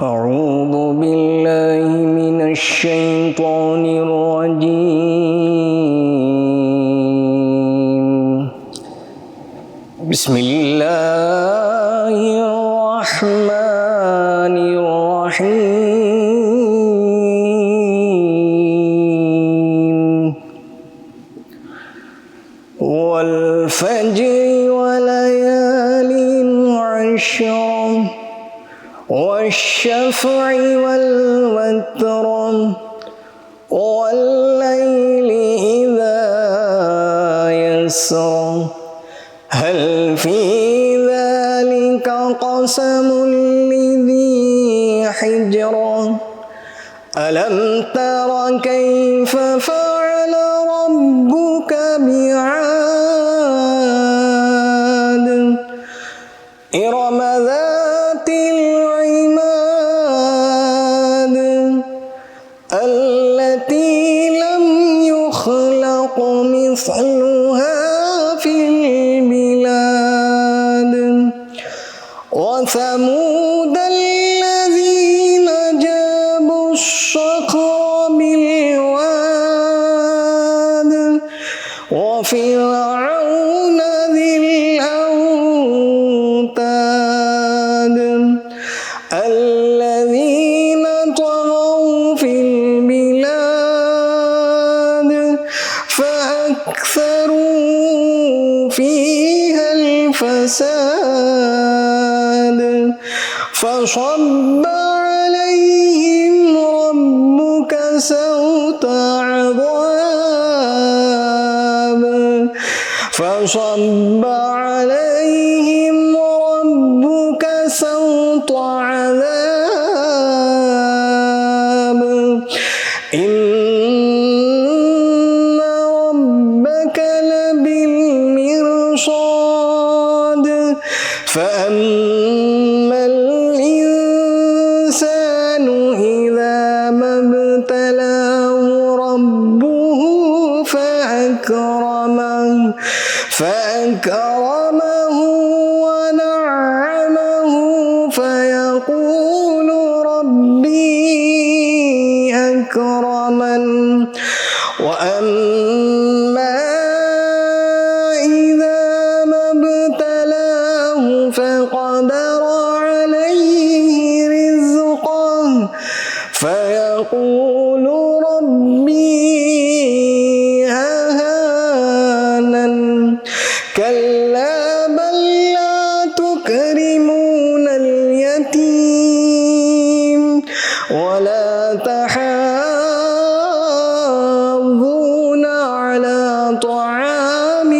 أعوذ بالله من الشيطان الرجيم. بسم الله الرحمن الرحيم. والفجر وليال عشر والشفع والوتر والليل إذا يسر هل في ذلك قسم لذي حجر ألم تر كيف فعل ربك بعاد إرم ذات العماد التي لم يخلق مثلها في البلاد وثمود الذين جابوا الصخر بالواد وفرعون ذي الأوتاد الذين طغوا في البلاد فأكثروا فيها الفساد فصب عليهم ربك سوط عذاب فصب عليهم ربك سوط عذاب إن ربك لبالمرصاد فأما الإنسان إذا ما ابتلاه ربه فأكرمه ونعمه فيقول ربي أكرمن وأما إذا ما ابتلاه فقدر عليه رزقه فيقول ربي أهانن كلا بل لا تكرمون اليتيم ولا تحاضون على طعام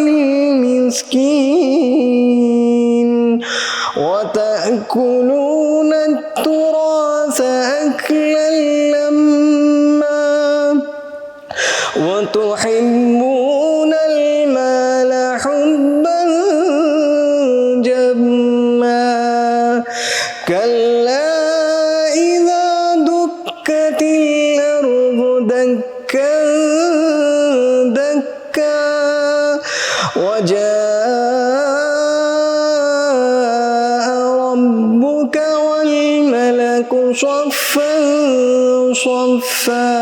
المسكين وتأكلون التراث أكلا لما وتحبون المال حبا جما كلا إذا دكت الأرض دكا دكا وجاء ربك والملك صفا صفا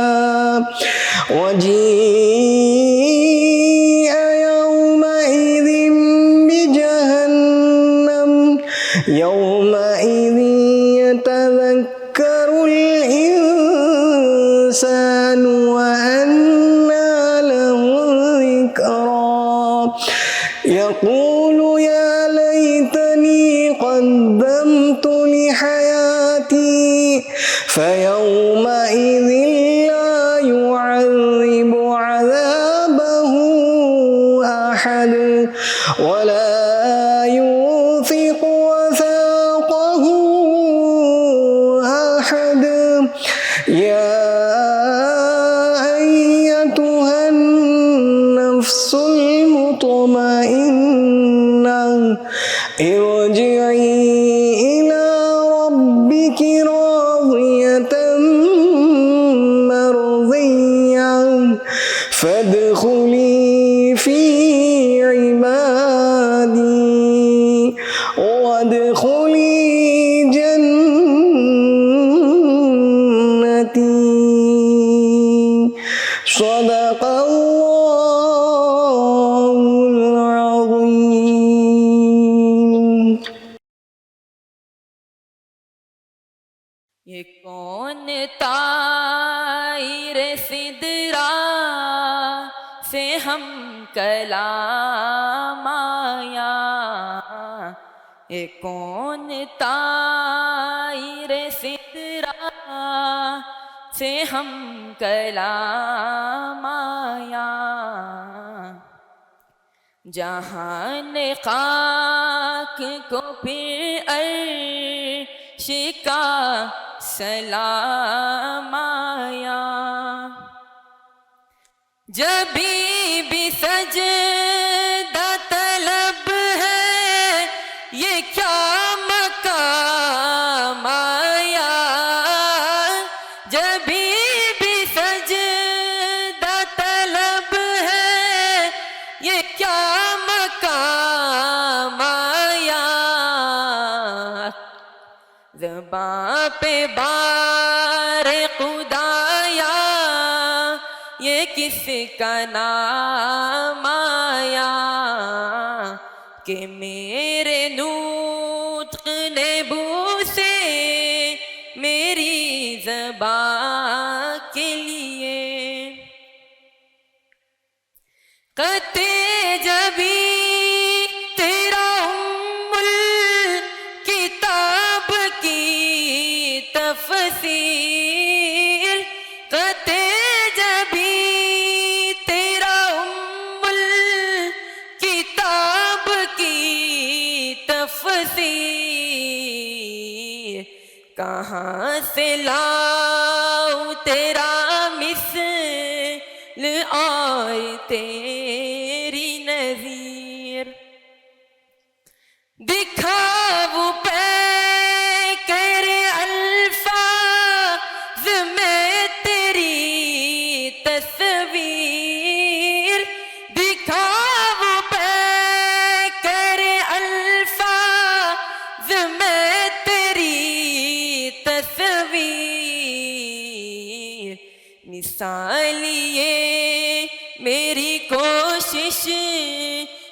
وجيء يومئذ بجهنم يومئذ يتذكر الإنسان وأنى له الذكرى يقول يا ليتني قدمت لحياتي فيومئذ لا يعذب عذابه أحد ولا يوثق وثاقه أحد يا أيتها النفس المطمئنة ارجعي إلى ربك راضية مرضية فادخلي في عبادي وادخلي جنتي یہ کون طائر سدرا سے ہم کلام آیا، یہ کون طائر سدرا سے ہم کلام آیا، جہان خاک کو پھر عرش کا سلام آیا، جبھی بھی سجدہ طلب ہے یہ کیا مقام آیا، جبھی بھی سجدہ طلب ہے یہ کیا مقام آیا، زباں پہ بار خدایا یہ کس کا نام آیا، کہ میرے نطق نے بو سے میری زبان کے لیے، قطع جبی تیرا کتاب کی تفسیر، قطع جبی تیرا کتاب کی تفسیر، کہاں سے لاؤں تیرا مثل اور تیری نظیر، دکھاؤ پہ کر الفاظ میں تیری تصویر، دکھاؤ پہ کر الفاظ میں تیری تصویر، مثال یہ میری کوشش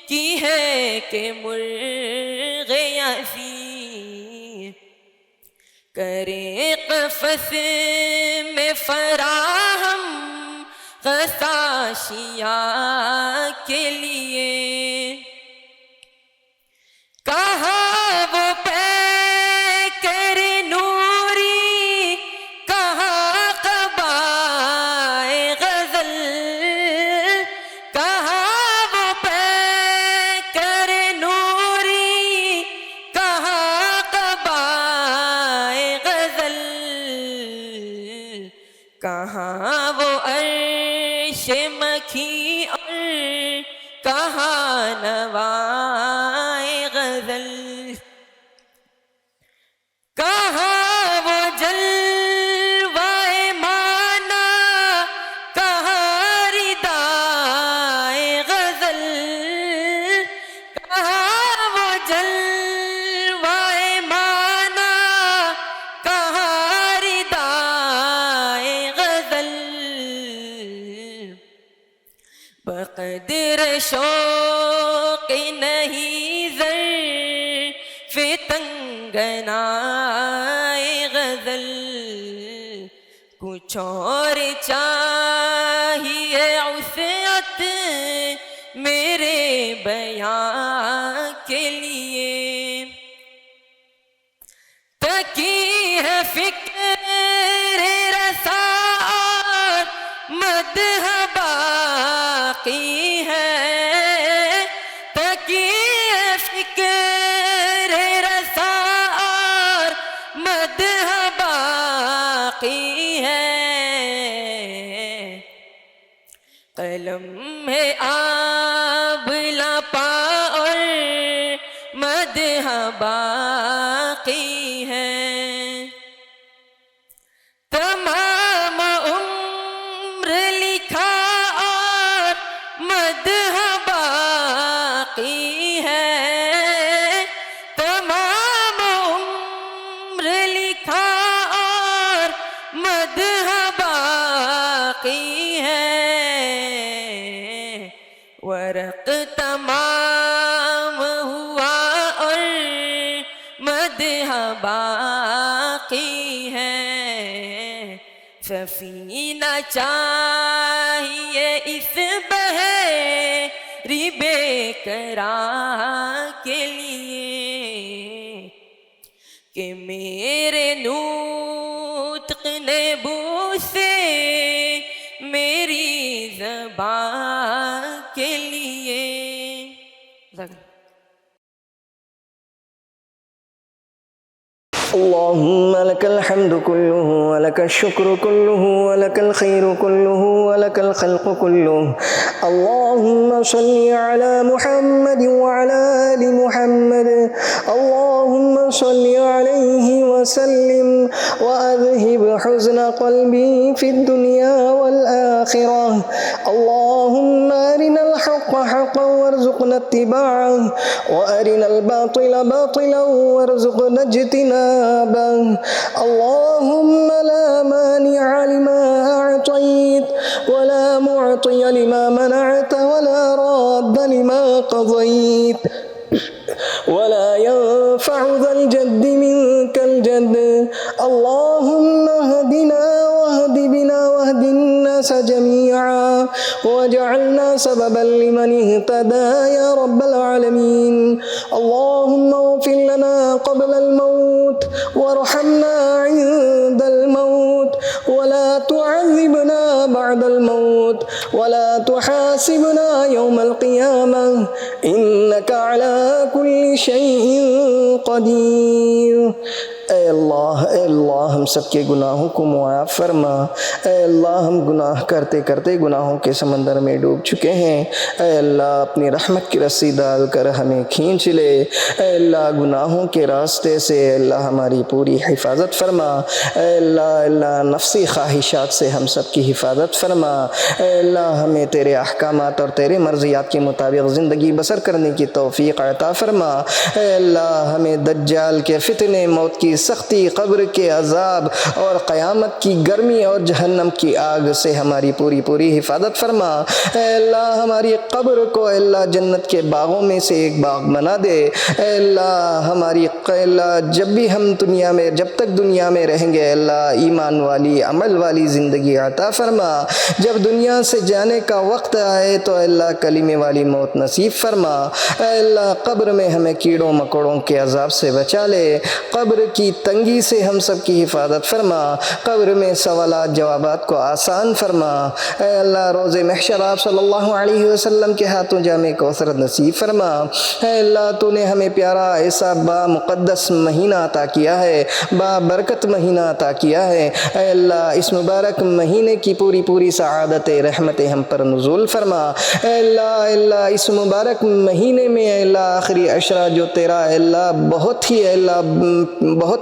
کی ہے کہ مرغ اسیر کرے قفس میں فراہم غشاشیاں کے لیے، کہاں وہ پہ کر نوری کہاں قبائے غزل، کہاں وہ پہ کر نوری کہاں قبائے غزل، کہاں وہ عرش مکھی اور کہاں نوائے غزل، کہاں وہ جلوائے مانا کہاں ردائے غزل، کہاں وہ جلوائے مانا کہاں ردائے غزل، بقدر شوق نہیں ظرف تنگنائے غزل، کچھ اور چاہیے وسعت میرے بیان کے لیے، تکی ہے فکر رسا اور مدح باقی ہے، تکی ہے فکر رسا اور مدح باقی ہے، قلم ہے آبلا پا اور مدح باقی ہے، تمام عمر لکھا اور مدح باقی ہے، تمام عمر لکھا اور مدح باقی ہے، ورق تمام ہوا اور مدح باقی ہے، سفینہ چاہیے اس بحری بے قرار کے لیے کہ میرے نطق نے بو سے میری زبان کے لیے. اللهم لك الحمد كله ولك الشكر كله ولك الخير كله ولك الخلق كله. اللهم صل على محمد وعلى آل محمد. اللهم صل عليه وسلم وأذهب حزن قلبي في الدنيا والآخرة. اللهم أرنا الحق حقا وارزقنا اتباعه وأرنا الباطل باطلا وارزقنا اجتنابه. اللهم لا مانع لما أعطيت ولا معطي لما منعت ولا راد لما قضيت ولا ينفع ذا الجد منك الجد. اللهم اهدنا واهد بنا واهد الناس جميعا واجعلنا سببا لمن اهتدى يا رب العالمين. اللهم اغفر لنا قبل الموت وارحمنا عند الموت ولا تعذبنا بعد الموت ولا تحاسبنا يوم القيامة إنك على كل شيء قدير. اے اللہ ہم سب کے گناہوں کو معاف فرما. اے اللہ ہم گناہ کرتے کرتے گناہوں کے سمندر میں ڈوب چکے ہیں. اے اللہ اپنی رحمت کی رسی ڈال کر ہمیں کھینچ لے. اے اللہ گناہوں کے راستے سے اے اللہ ہماری پوری حفاظت فرما. اے اللہ نفسی خواہشات سے ہم سب کی حفاظت فرما. اے اللہ ہمیں تیرے احکامات اور تیرے مرضیات کے مطابق زندگی بسر کرنے کی توفیق عطا فرما. اے اللہ ہمیں دجال کے فتنے، موت کی سختی، قبر کے عذاب اور قیامت کی گرمی اور جہنم کی آگ سے ہماری پوری حفاظت فرما. اے اللہ ہماری قبر کو اے اللہ جنت کے باغوں میں سے ایک باغ بنا دے. اے اللہ ہماری جب بھی ہم جب تک دنیا میں رہیں گے اے اللہ ایمان والی، عمل والی زندگی عطا فرما. جب دنیا سے جانے کا وقت آئے تو اے اللہ کلمے والی موت نصیب فرما. اے اللہ قبر میں ہمیں کیڑوں مکوڑوں کے عذاب سے بچا لے. قبر کی تنگی سے ہم سب کی حفاظت فرما. قبر میں سوالات جوابات کو آسان فرما. اے اللہ روز محشر آپ صلی اللہ علیہ وسلم کے ہاتھوں جامع کوثر نصیب فرما. اے اللہ تو نے ہمیں پیارا ایسا با مقدس مہینہ عطا کیا ہے، با برکت مہینہ عطا کیا ہے. اے اللہ اس مبارک مہینے کی پوری سعادت رحمت ہم پر نزول فرما. اے اللہ اس مبارک مہینے میں اے اللہ آخری عشرہ جو تیرا اے اللہ بہت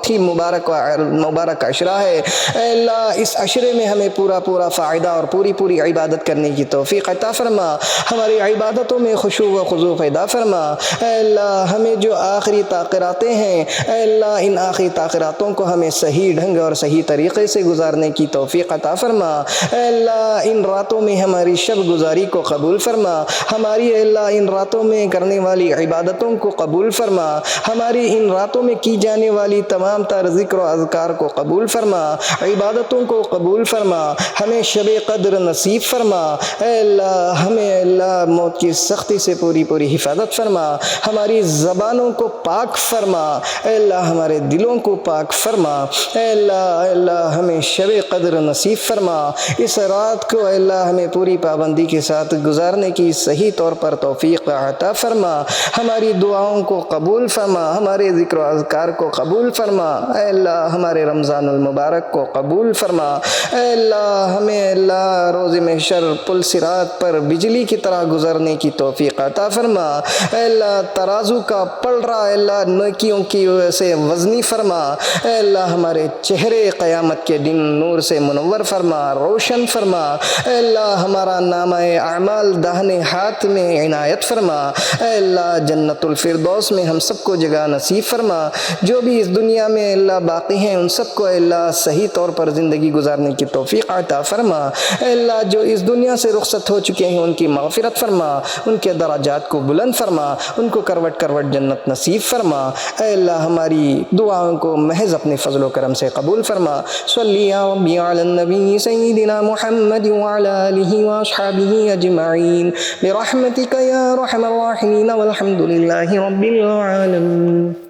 ہی مبارک عشرہ ہے. اے اللہ اس عشرے میں ہمیں پورا فائدہ اور پوری عبادت کرنے کی توفیق عطا فرما. ہماری عبادتوں میں خشوع و خضوع پیدا فرما. اے اللہ ہمیں جو آخری تاخیراتیں ہیں اے اللہ ان آخری تاخیراتوں کو ہمیں صحیح ڈھنگ اور صحیح طریقے سے گزارنے کی توفیق عطا فرما. اے اللہ ان راتوں میں ہماری شب گزاری کو قبول فرما. ہماری اے اللہ ان راتوں میں کرنے والی عبادتوں کو قبول فرما. ہماری ان راتوں میں کی جانے والی تمام تر ذکر و اذکار کو قبول فرما. عبادتوں کو قبول فرما. ہمیں شب قدر نصیب فرما. اے اللہ ہمیں اے اللہ موت کی سختی سے پوری حفاظت فرما. ہماری زبانوں کو پاک فرما. اے اللہ ہمارے دلوں کو پاک فرما. اے اللہ ہمیں شب قدر نصیب فرما. اس رات کو اے اللہ ہمیں پوری پابندی کے ساتھ گزارنے کی صحیح طور پر توفیق عطا فرما. ہماری دعاؤں کو قبول فرما. ہمارے ذکر و اذکار کو قبول فرما. اے اللہ ہمارے رمضان المبارک کو قبول فرما. اے اللہ ہمیں اے اللہ روز محشر پل صراط پر بجلی کی طرح گزرنے کی توفیق عطا فرما. اے اللہ ترازو کا پلڑا اے اللہ نیکیوں کی وجہ سے وزنی فرما. اے اللہ ہمارے چہرے قیامت کے دن نور سے منور فرما، روشن فرما. اے اللہ ہمارا نامہ اعمال داہنے ہاتھ میں عنایت فرما. اے اللہ جنت الفردوس میں ہم سب کو جگہ نصیب فرما. جو بھی اس دنیا دنیا میں اللہ باقی ہیں ان سب کو اللہ صحیح طور پر زندگی گزارنے کی توفیق عطا فرما۔ اے اللہ جو اس دنیا سے رخصت ہو چکے ہیں ان کی مغفرت فرما، ان کے درجات کو بلند فرما، ان کو کروٹ کروٹ جنت نصیب فرما۔ اے اللہ ہماری دعاؤں کو محض اپنے فضل و کرم سے قبول فرما۔ صلی یا ربی علی النبی سیدنا محمد وعلی آلہ واصحابہ اجمعین برحمتک یا ارحم الراحمین والحمد للہ رب العالمین۔